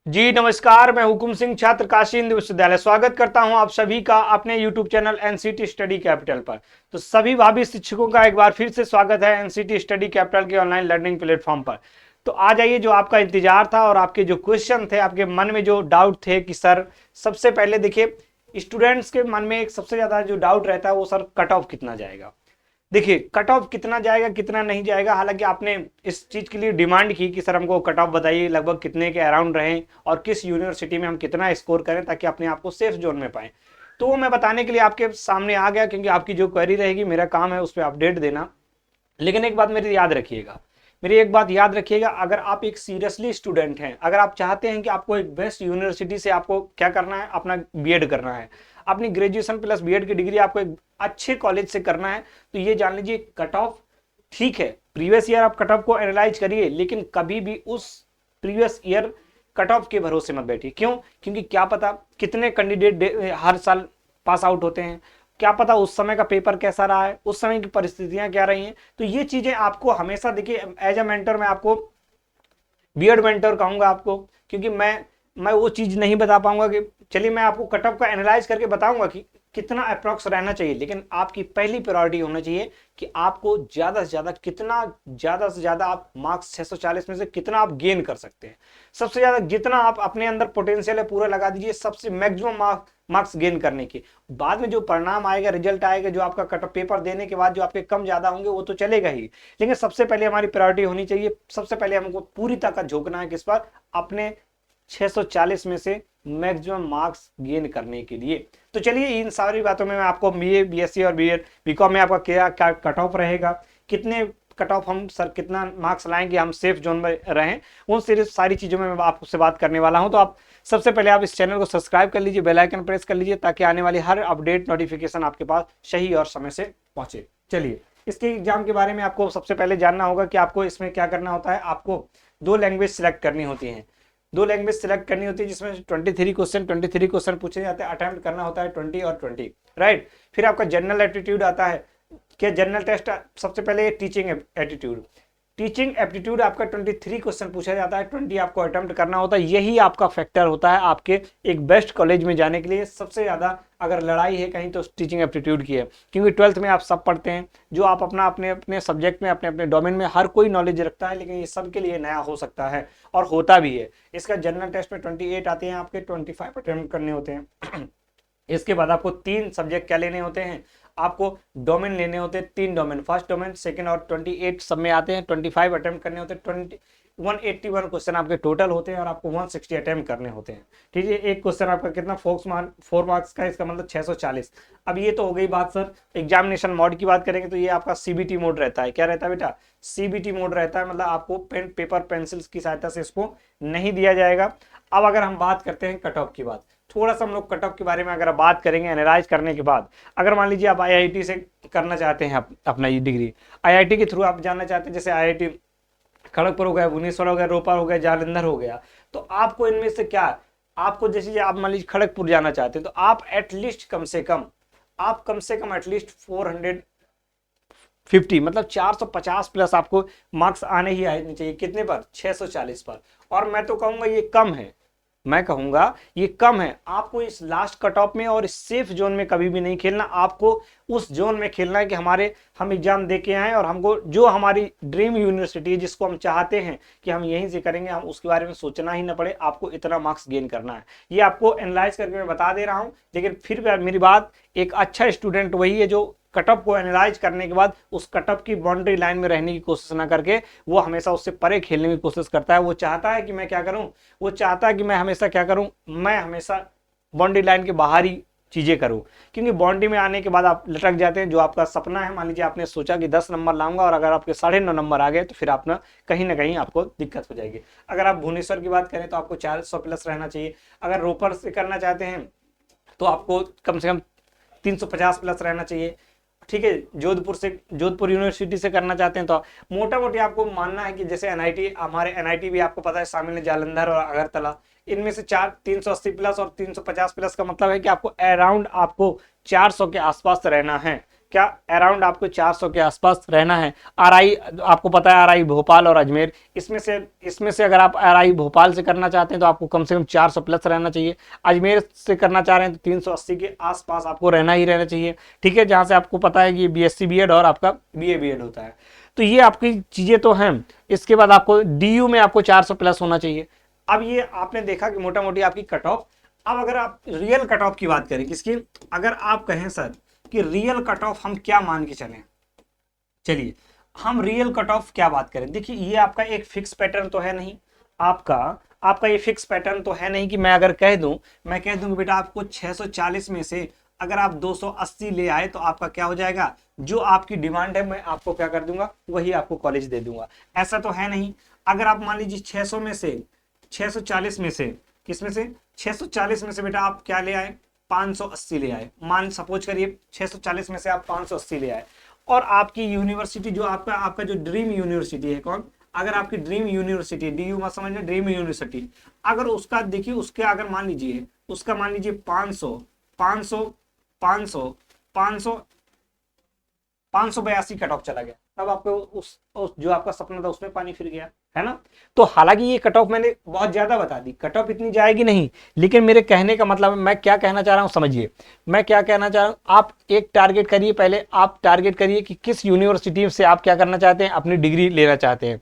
जी नमस्कार, मैं हुकुम सिंह, छात्र काशी हिंदू विश्वविद्यालय। स्वागत करता हूं आप सभी का अपने YouTube channel NCT study capital पर। तो सभी भावी शिक्षकों का एक बार फिर से स्वागत है एनसीटी स्टडी कैपिटल के ऑनलाइन लर्निंग प्लेटफॉर्म पर। तो आ जाइए, जो आपका इंतजार था और आपके जो क्वेश्चन थे, आपके मन में जो डाउट थे कि सर, सबसे पहले देखिए, स्टूडेंट्स के मन में एक सबसे ज्यादा जो डाउट रहता है वो सर कट ऑफ कितना जाएगा। देखिए, कट ऑफ कितना जाएगा कितना नहीं जाएगा, हालांकि आपने इस चीज के लिए डिमांड की कि सर हमको कट ऑफ बताइए, लगभग कितने के अराउंड रहें और किस यूनिवर्सिटी में हम कितना स्कोर करें ताकि अपने आप को सेफ जोन में पाएं। तो वो मैं बताने के लिए आपके सामने आ गया, क्योंकि आपकी जो क्वेरी रहेगी मेरा काम है उस पर अपडेट देना। लेकिन एक बात मेरी एक बात याद रखिएगा, अगर आप एक सीरियसली स्टूडेंट हैं, अगर आप चाहते हैं कि आपको एक बेस्ट यूनिवर्सिटी से आपको क्या करना है, अपना बीएड करना है, अपनी ग्रेजुएशन प्लस बीएड की डिग्री आपको एक अच्छे कॉलेज से करना है, तो ये जान लीजिए कट ऑफ ठीक है, प्रीवियस ईयर आप कट ऑफ को एनालाइज करिए, लेकिन कभी भी उस प्रीवियस ईयर कट ऑफ के भरोसे मत बैठिए। क्यों? क्योंकि क्या पता कितने कैंडिडेट हर साल पास आउट होते हैं, क्या पता उस समय का पेपर कैसा रहा है, उस समय की परिस्थितियां क्या रही हैं। तो ये चीजें आपको हमेशा, देखिए, एज अ मेंटर मैं आपको बीएड मेंटर कहूंगा आपको, क्योंकि मैं वो चीज नहीं बता पाऊंगा कि चलिए मैं आपको कट ऑफ का एनालाइज करके बताऊंगा कि कितना अप्रोक्स रहना चाहिए, लेकिन आपकी पहली प्रायोरिटी होना चाहिए कि आपको ज्यादा से ज्यादा आप मार्क्स 640 में से कितना आप गेन कर सकते हैं। सबसे ज्यादा जितना आप अपने अंदर पोटेंशियल है पूरा लगा दीजिए, सबसे मैक्सिमम मार्क्स गेन करने की। बाद में जो परिणाम आएगा, रिजल्ट आएगा, जो आपका कट ऑफ पेपर देने के बाद जो आपके कम ज्यादा होंगे वो तो चलेगा ही, लेकिन सबसे पहले हमारी प्रायोरिटी होनी चाहिए, सबसे पहले हमको पूरी ताकत झोंकना है किस पर, अपने 640 में से मैक्सिमम मार्क्स गेन करने के लिए। तो चलिए, इन सारी बातों में मैं आपको बीए, बीएससी और बीएड, बीकॉम में आपका क्या क्या कट ऑफ रहेगा, कितने कट ऑफ हम सर कितना मार्क्स लाएंगे हम सेफ जोन में रहें, उन सारी चीजों में मैं आपसे बात करने वाला हूं। तो आप सबसे पहले आप इस चैनल को सब्सक्राइब कर लीजिए, बेल आइकन प्रेस कर लीजिए, ताकि आने वाली हर अपडेट नोटिफिकेशन आपके पास सही और समय से पहुंचे। चलिए, इसके एग्जाम के बारे में आपको सबसे पहले जानना होगा कि आपको इसमें क्या करना होता है। आपको दो लैंग्वेज सिलेक्ट करनी होती है, जिसमें 23 क्वेश्चन पूछे जाते हैं, अटेम्प्ट करना होता है 20 और 20, राइट। फिर आपका जनरल एप्टीट्यूड आता है, कि जनरल टेस्ट सबसे पहले टीचिंग एप्टीट्यूड आपका 23 क्वेश्चन पूछा जाता है, 20 आपको अटेम्प्ट करना होता है। यही आपका फैक्टर होता है आपके एक बेस्ट कॉलेज में जाने के लिए। सबसे ज्यादा अगर लड़ाई है कहीं तो टीचिंग एप्टीट्यूड की है, क्योंकि 12th में आप सब पढ़ते हैं, जो आप अपना अपने अपने सब्जेक्ट में, अपने अपने डोमेन में हर कोई नॉलेज रखता है, लेकिन ये सबके लिए नया हो सकता है और होता भी है। इसका जनरल टेस्ट में 28 आते हैं, आपके 25 अटेम्प्ट करने होते हैं। इसके बाद आपको 3 सब्जेक्ट क्या लेने होते हैं, आपको डोमेन लेने होते हैं, 3 डोमेन, फर्स्ट डोमेन, सेकंड और 28 सब में आते हैं। 25 अटेम्प्ट करने होते हैं, 181 क्वेश्चन आपके टोटल होते हैं और आपको 160 अटेम्प्ट करने होते हैं। ठीक है, एक क्वेश्चन आपका कितना 4 मार्क्स का, इसका मतलब 640। अब ये तो हो गई बात सर एग्जामिनेशन मोड की। बात करेंगे तो ये आपका सीबीटी मोड रहता है। क्या रहता है बेटा? सीबीटी मोड रहता है, मतलब आपको पेन पेपर पेंसिल की सहायता से इसको नहीं दिया जाएगा। अब अगर हम बात करते हैं कट ऑफ की बात, थोड़ा सा हम लोग कट ऑफ के बारे में अगर बात करेंगे एनालाइज करने के बाद, अगर मान लीजिए आप आईआईटी से करना चाहते हैं अपना ये डिग्री, आईआईटी के थ्रू आप जानना चाहते हैं, जैसे आईआईटी खड़गपुर हो गया, भुवनेश्वर हो गया, रोपा हो गया, जालंधर हो गया, तो आपको इनमें से क्या, आपको जैसे आप मान लीजिए खड़गपुर जाना चाहते हैं, तो आप एटलीस्ट कम से कम एटलीस्ट 450, मतलब 450 प्लस आपको मार्क्स आने ही आने चाहिए। कितने पर? 640 पर। और मैं तो कहूंगा ये कम है, आपको इस लास्ट कट ऑफ में और इस सेफ जोन में कभी भी नहीं खेलना। आपको उस जोन में खेलना है कि हम एग्जाम दे के आए और हमको जो हमारी ड्रीम यूनिवर्सिटी है, जिसको हम चाहते हैं कि हम यहीं से करेंगे, हम उसके बारे में सोचना ही ना पड़े, आपको इतना मार्क्स गेन करना है। ये आपको एनालाइज करके मैं बता दे रहा हूं, लेकिन फिर मेरी बात, एक अच्छा स्टूडेंट वही है जो कट ऑफ को एनालाइज करने के बाद उस कट ऑफ की बाउंड्री लाइन में रहने की कोशिश ना करके वो हमेशा उससे परे खेलने की कोशिश करता है। वो चाहता है कि मैं क्या करूं, मैं हमेशा बाउंड्री लाइन के बाहर ही चीजें करूं, क्योंकि बाउंड्री में आने के बाद आप लटक जाते हैं। जो आपका सपना है, मान लीजिए आपने सोचा कि 10 नंबर लाऊंगा और अगर आपके 9.5 नंबर आ गए तो फिर आप ना कहीं आपको दिक्कत हो जाएगी। अगर आप भुवनेश्वर की बात करें तो आपको 400 प्लस रहना चाहिए। अगर रोपर से करना चाहते हैं तो आपको कम से कम 350 प्लस रहना चाहिए। ठीक है, जोधपुर यूनिवर्सिटी से करना चाहते हैं तो मोटा मोटी आपको मानना है कि जैसे एनआईटी, हमारे एनआईटी भी आपको पता है शामिल है, जालंधर और अगरतला, इनमें से 380 प्लस और 350 प्लस का मतलब है कि आपको अराउंड आपको 400 के आसपास रहना है। क्या अराउंड आपको 400 के आसपास रहना है। आरआई आपको पता है, आरआई भोपाल और अजमेर, इसमें से अगर आप आरआई भोपाल से करना चाहते हैं तो आपको कम से कम 400 प्लस रहना चाहिए। अजमेर से करना चाह रहे हैं तो 380 के आसपास आपको रहना ही रहना चाहिए। ठीक है, जहां से आपको पता है कि बीएससी बीएड और आपका बीए बीएड होता है। तो ये आपकी चीजें तो हैं। इसके बाद आपको डीयू में आपको 400 प्लस होना चाहिए। अब ये आपने देखा कि मोटा मोटी आपकी कट ऑफ। अब अगर आप रियल कट ऑफ की बात करें, किसकी, अगर आप कहें सर कि रियल कट ऑफ हम क्या मान के चलें, चलिए हम रियल कट ऑफ क्या बात करें। देखिए ये आपका एक फिक्स पैटर्न तो है नहीं, आपका ये फिक्स पैटर्न तो है नहीं कि मैं अगर कह दूं, मैं कह दूं कि बेटा आपको 640 में से अगर आप 280 ले आए तो आपका क्या हो जाएगा, जो आपकी डिमांड है मैं आपको क्या कर दूंगा, वही आपको कॉलेज दे दूंगा। ऐसा तो है नहीं। अगर आप मान लीजिए 600 में से 640 में से, किस में से 640 में से बेटा आप क्या ले आए, 580 ले आए। मान सपोज करिए 640 में से आप 580 ले आए, और आपकी यूनिवर्सिटी जो आपका जो ड्रीम यूनिवर्सिटी है, कौन, अगर आपकी ड्रीम यूनिवर्सिटी, डीयू मत समझना, ड्रीम यूनिवर्सिटी, अगर उसका देखिए, उसके अगर मान लीजिए उसका मान लीजिए 500 500 500 500 582 कट ऑफ चला गया, तब आपको उस जो आपका सपना था उसमें पानी फिर गया, है ना। तो हालांकि ये कट ऑफ मैंने बहुत ज्यादा बता दी, कट ऑफ इतनी जाएगी नहीं, लेकिन मेरे कहने का मतलब मैं क्या कहना चाह रहा हूं समझिए। मैं क्या कहना चाह रहा हूं, आप एक टारगेट करिए, पहले आप टारगेट करिए कि किस यूनिवर्सिटी से आप क्या करना चाहते हैं, अपनी डिग्री लेना चाहते हैं।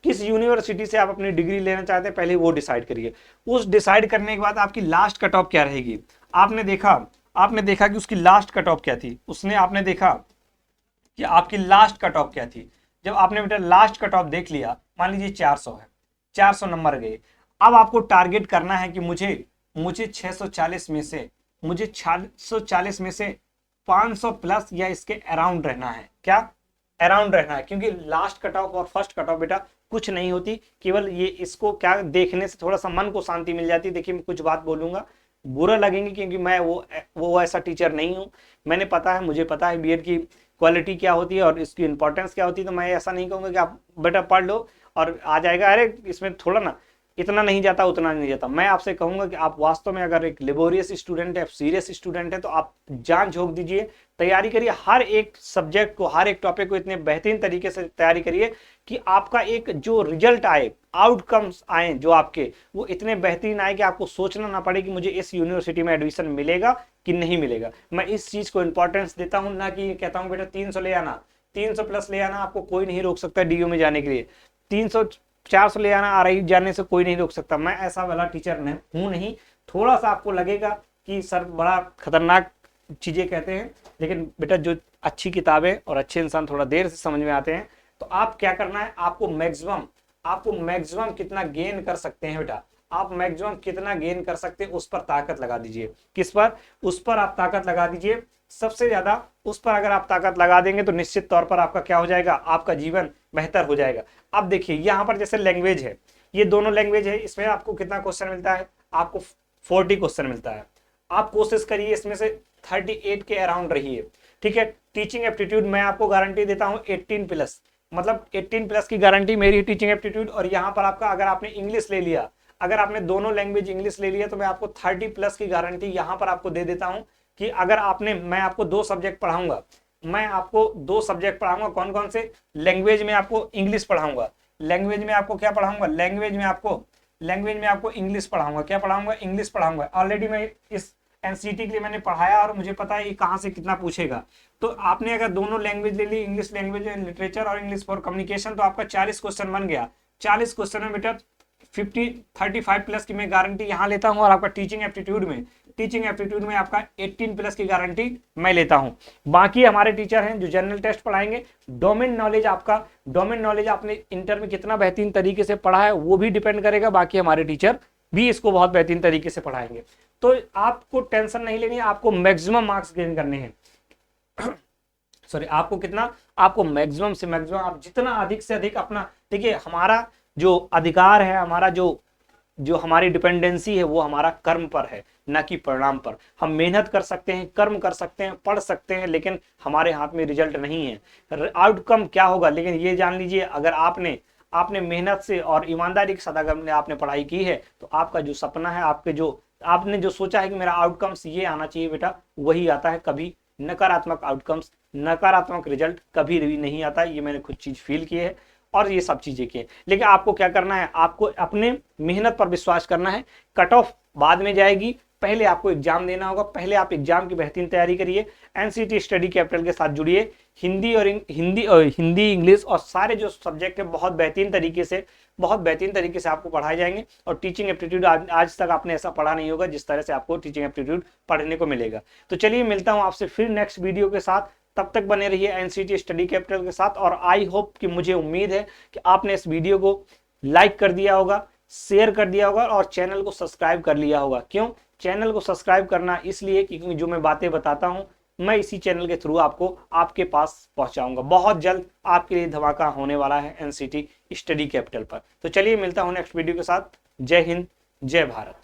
किस यूनिवर्सिटी से आप अपनी डिग्री लेना चाहते हैं, पहले वो डिसाइड करिए। उस डिसाइड करने के बाद आपकी लास्ट कट ऑफ क्या रहेगी। आपने देखा कि उसकी लास्ट कट ऑफ क्या थी, आपने देखा कि आपकी लास्ट कट ऑफ क्या थी। जब आपने बेटा लास्ट कट ऑफ देख लिया, मान लीजिए 400 है, 400 नंबर गए। अब आपको टारगेट करना है कि मुझे 640 में से, मुझे 640 में से 500 प्लस या इसके अराउंड रहना है। क्या अराउंड रहना है, क्योंकि लास्ट कट ऑफ और फर्स्ट कट ऑफ बेटा कुछ नहीं होती, केवल ये इसको क्या देखने से थोड़ा सा मन को शांति मिल जाती है। देखिए मैं कुछ बात बोलूंगा, बुरा लगेंगे, क्योंकि मैं वो ऐसा टीचर नहीं हूं। मुझे पता है बीएड की क्वालिटी क्या होती है और इसकी इंपॉर्टेंस क्या होती है। तो मैं ऐसा नहीं कहूंगा कि आप बेटा पढ़ लो और आ जाएगा, अरे इसमें थोड़ा ना इतना नहीं जाता उतना नहीं जाता। मैं आपसे कहूंगा कि आप वास्तव में अगर एक लेबोरियस स्टूडेंट है, सीरियस स्टूडेंट है, तो आप जान झोंक दीजिए, तैयारी करिए, हर एक सब्जेक्ट को, हर एक टॉपिक को इतने बेहतरीन तरीके से तैयारी करिए कि आपका एक जो रिजल्ट आए, आउटकम्स आए जो आपके, वो इतने बेहतरीन आए कि आपको सोचना ना पड़े कि मुझे इस यूनिवर्सिटी में एडमिशन मिलेगा कि नहीं मिलेगा। मैं इस चीज को इंपॉर्टेंस देता हूं, ना कि कहता हूं बेटा 300 ले आना, 300 प्लस ले आना, आपको कोई नहीं रोक सकता डीयू में जाने के लिए। 300 400 ले आना, आरआई जाने से कोई नहीं रोक सकता। मैं ऐसा वाला टीचर हूं नहीं। थोड़ा सा आपको लगेगा कि सर बड़ा खतरनाक चीजें कहते हैं, लेकिन बेटा जो अच्छी किताबें और अच्छे इंसान थोड़ा देर से समझ में आते हैं। तो आप क्या करना है, आपको मैक्सिमम कितना गेन कर सकते हैं बेटा, आप मैक्सिमम कितना गेन कर सकते हैं उस पर ताकत लगा दीजिए। किस पर, उस पर आप ताकत लगा दीजिए सबसे ज्यादा। उस पर अगर आप ताकत लगा देंगे तो निश्चित तौर पर आपका क्या हो जाएगा, आपका जीवन बेहतर हो जाएगा। अब देखिए यहाँ पर जैसे लैंग्वेज है, ये दोनों लैंग्वेज है, इसमें आपको कितना क्वेश्चन मिलता है, आपको 40 क्वेश्चन मिलता है। आप कोशिश करिए इसमें से 38 के अराउंड रहिए, ठीक है। टीचिंग एप्टीट्यूड मैं आपको गारंटी देता हूँ 18 प्लस, मतलब 18 प्लस की गारंटी मेरी टीचिंग एप्टीट्यूड। और यहाँ पर आपका अगर आपने इंग्लिश ले लिया, अगर आपने दोनों लैंग्वेज इंग्लिश ले लिया, तो मैं आपको 30 प्लस की गारंटी यहाँ पर आपको दे देता हूँ कि अगर मैं आपको 2 सब्जेक्ट पढ़ाऊंगा, कौन कौन से, लैंग्वेज में आपको इंग्लिश पढ़ाऊंगा, लैंग्वेज में आपको क्या पढ़ाऊंगा, लैंग्वेज में आपको इंग्लिश पढ़ाऊंगा। क्या पढ़ाऊंगा, इंग्लिश पढ़ाऊंगा। ऑलरेडी मैं इस एनसीटी के लिए मैंने पढ़ाया और मुझे पता है ये कहाँ से कितना पूछेगा। तो आपने अगर दोनों लैंग्वेज ले ली, इंग्लिश लैंग्वेज एंड लिटरेचर और इंग्लिश फॉर कम्युनिकेशन, तो आपका 40 क्वेश्चन बन गया। 40 क्वेश्चन में बेटा 35 प्लस की मैं गारंटी यहाँ लेता हूँ। और आपका टीचिंग एप्टीट्यूड में आपका 18 प्लस की गारंटी मैं लेता हूँ। बाकी हमारे टीचर हैं जो जनरल टेस्ट पढ़ाएंगे। डोमेन नॉलेज आपने इंटर में कितना बेहतरीन तरीके से पढ़ा है वो भी डिपेंड करेगा। बाकी हमारे टीचर भी इसको बहुत बेहतरीन तरीके से पढ़ाएंगे। तो आपको टेंशन नहीं लेनी है, आपको मैक्सिमम मार्क्स गेन करने हैं। सॉरी, आपको मैक्सिमम से मैक्सिमम, आप जितना अधिक से अधिक अपना, देखिए हमारा जो अधिकार है, हमारा जो हमारी डिपेंडेंसी है, वो हमारा कर्म पर है, ना कि परिणाम पर। हम मेहनत कर सकते हैं, कर्म कर सकते हैं, पढ़ सकते हैं, लेकिन हमारे हाथ में रिजल्ट नहीं है, आउटकम क्या होगा। लेकिन ये जान लीजिए, अगर आपने मेहनत से और ईमानदारी के साथ अगर आपने पढ़ाई की है, तो आपका जो सपना है, आपने जो सोचा है कि मेरा आउटकम्स ये आना चाहिए बेटा, वही आता है, कभी नकारात्मक आउटकम्स, नकारात्मक रिजल्ट कभी भी नहीं आता। ये मैंने खुद चीज फील की है और ये सब चीजें की है। लेकिन आपको क्या करना है, आपको अपने मेहनत पर विश्वास करना है। कट ऑफ बाद में जाएगी, पहले आपको एग्जाम देना होगा। पहले आप एग्जाम की बेहतरीन तैयारी करिए। एनसीटी स्टडी कैपिटल के साथ जुड़िए। हिंदी इंग्लिश और सारे जो सब्जेक्ट है बहुत बेहतरीन तरीके से आपको पढ़ाए जाएंगे। और टीचिंग एप्टीट्यूड आज तक आपने ऐसा पढ़ा नहीं होगा जिस तरह से आपको टीचिंग एप्टीट्यूड पढ़ने को मिलेगा। तो चलिए मिलता हूं आपसे फिर नेक्स्ट वीडियो के साथ। तब तक बने रहिए एनसीटी स्टडी कैपिटल के साथ। और आई होप कि मुझे उम्मीद है कि आपने इस वीडियो को लाइक कर दिया होगा, शेयर कर दिया होगा और चैनल को सब्सक्राइब कर लिया होगा। क्यों चैनल को सब्सक्राइब करना? इसलिए क्योंकि जो मैं बातें बताता हूं मैं इसी चैनल के थ्रू आपको आपके पास पहुंचाऊंगा। बहुत जल्द आपके लिए धमाका होने वाला है एनसीटी स्टडी कैपिटल पर। तो चलिए मिलता हूं नेक्स्ट वीडियो के साथ। जय हिंद, जय भारत।